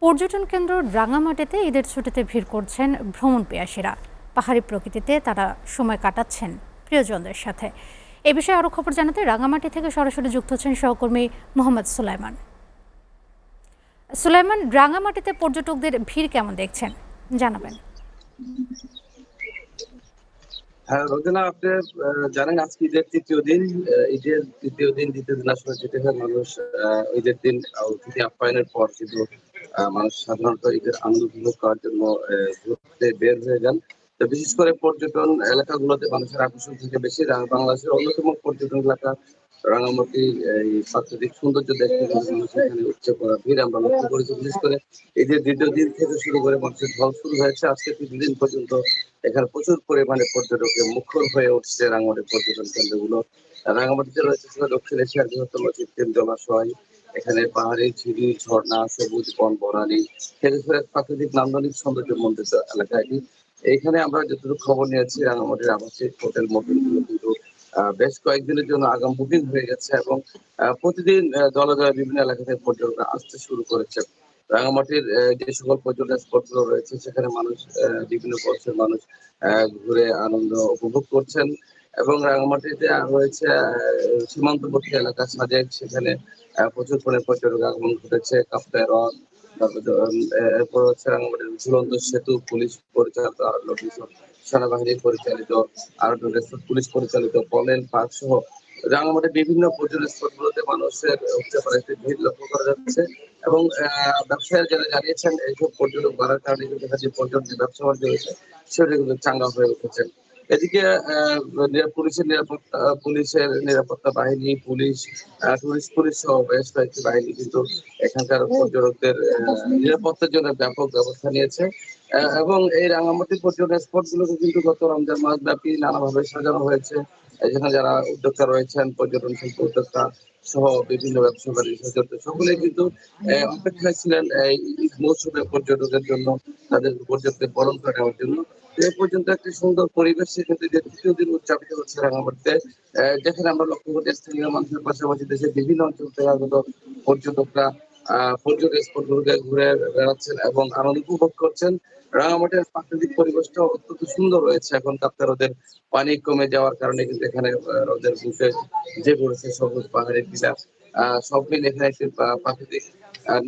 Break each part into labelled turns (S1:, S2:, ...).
S1: পর্যটন কেন্দ্র রাঙামাটিতে ঈদের ছুটিতে ভিড় করছেন ভ্রমণ পিয়াসীরা। পাহাড়ি প্রকৃতিতে তারা সময় কাটাচ্ছেন প্রিয়জনদের সাথে। এ বিষয়ে আরও খবর জানাতে রাঙামাটি থেকে সরাসরি যুক্ত হচ্ছেন সহকর্মী মোহাম্মদ সুলাইমান। সুলাইমান, রাঙামাটিতে পর্যটকদের ভিড় কেমন দেখছেন জানাবেন।
S2: হ্যাঁ রোজনা, আপনি জানেন আজকে ঈদের তৃতীয় দিন। ঈদের তৃতীয় দিন, দ্বিতীয় দিন আসলে যেতে হয় মানুষ ঈদের দিন অতিথি আপ্যায়নের পর কিন্তু মানুষ সাধারণত ঈদের আনন্দ উপভোগ করার জন্য ঘুরতে বের হয়ে যান। তো বিশেষ করে পর্যটন এলাকাগুলোতে মানুষের আকর্ষণ থেকে বেশি। বাংলাদেশের অন্যতম পর্যটন এলাকা রাঙামাটি এই প্রাকৃতিক সৌন্দর্য দেখতে কিন্তু মানুষ এখানে উপচে পড়া ভিড় আমরা লক্ষ্য করেছি। বিশেষ করে ঈদের দ্বিতীয় দিন থেকে শুরু করে মানুষের ঢল শুরু হয়েছে আজকে তৃতীয় দিন পর্যন্ত। এখানে প্রচুর পরিমাণে পর্যটকের মুখর হয়ে উঠছে রাঙামাটির পর্যটন কেন্দ্রগুলো। রাঙামাটিতে রয়েছে দক্ষিণ এশিয়ার বৃহত্তম কৃত্রিম জলাশয়। এখানে পাহাড়ি ঝিরি, ঝর্ণা, সবুজ বন, বনানী থেকে শুরু প্রাকৃতিক নান্দনিক সৌন্দর্য মণ্ডিত এলাকা এটি। এইখানে আমরা যতটুকু খবর নিয়েছি, রাঙামাটির আবাসিক হোটেল মোটেলগুলো কিন্তু বেশ কয়েকদিনের জন্য আগাম বুকিং হয়ে গেছে এবং প্রতিদিন দলে দলে বিভিন্ন এলাকা থেকে পর্যটকরা আসতে শুরু করেছে। রাঙামাটির যে সকল পর্যটন স্পটগুলো রয়েছে সেখানে মানুষ বিভিন্ন বয়সের মানুষ ঘুরে আনন্দ উপভোগ করছেন। এবং রাঙামাটিতে রয়েছে সীমান্তবর্তী এলাকা সাজেক, সেখানে প্রচুর পরিমাণে পর্যটক আগমন ঘটেছে। কাপ্তাই হ্রদ, এরপর হচ্ছে রাঙামাটির ঝুলন্ত সেতু, পুলিশ পরিচালিত সেনাবাহিনী পরিচালিত আর পুলিশ পরিচালিত পলেন পার্ক সহ রাঙামাটির বিভিন্ন পর্যটন স্পটগুলোতে মানুষের উঠতে পারে একটি ভিড় লক্ষ্য করা যাচ্ছে। এবং ব্যবসায়ীরা যারা জানিয়েছেন এইসব পর্যটক বাড়ার কারণে কিন্তু যে পর্যটন যে ব্যবসা বাণিজ্য রয়েছে সেটা কিন্তু চাঙ্গা হয়ে উঠেছে। এদিকে পুলিশের নিরাপত্তা বাহিনী, টুরিস্ট পুলিশ সহ বেশ কয়েকটি বাহিনী কিন্তু এখানকার পর্যটকদের নিরাপত্তার জন্য ব্যাপক ব্যবস্থা নিয়েছে। এবং এই রাঙামাটি পর্যটন স্পট গুলোকে কিন্তু গত রমজান মাস ব্যাপী নানাভাবে সাজানো হয়েছে। এখানে যারা উদ্যোক্তা রয়েছেন, পর্যটন শিল্প উদ্যোক্তা সহ বিভিন্ন ব্যবসা বাণিজ্য সকলে কিন্তু অপেক্ষায় ছিলেন এই ঈদ মৌসুমে পর্যটকের জন্য, তাদের পর্যটকদের বরণ করে নেওয়ার জন্য। এ পর্যন্ত একটি সুন্দর পরিবেশ সেক্ষেত্রে যে তৃতীয় দিন উদযাপিত হচ্ছে রাঙামাটিতে, যেখানে আমরা লক্ষ্য করি স্থানীয় মানুষের পাশাপাশি দেশের বিভিন্ন অঞ্চল থেকে আগত পর্যটকরা পর্যটন স্পটগুলোকে ঘুরে বেড়াচ্ছেন এবং আনন্দ উপভোগ করছেন। রাঙামাটির প্রাকৃতিক পরিবেশটা অত্যন্ত সুন্দর রয়েছে। এখন কাপ্তাই হ্রদের পানি কমে যাওয়ার কারণে কিন্তু এখানে হ্রদের বুকে যে পড়েছে সবুজ পাহাড়ি টিলা, সব মিলে এখানে একটি প্রাকৃতিক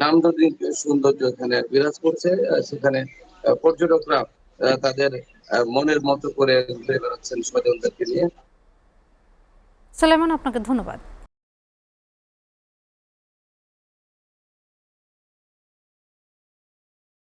S2: নান্দনিক সৌন্দর্য এখানে বিরাজ করছে। সেখানে পর্যটকরা তাদের মনের মতো করে ঘুরে বেড়াচ্ছেন স্বজনদেরকে নিয়ে।
S1: সুলাইমান, আপনাকে ধন্যবাদ।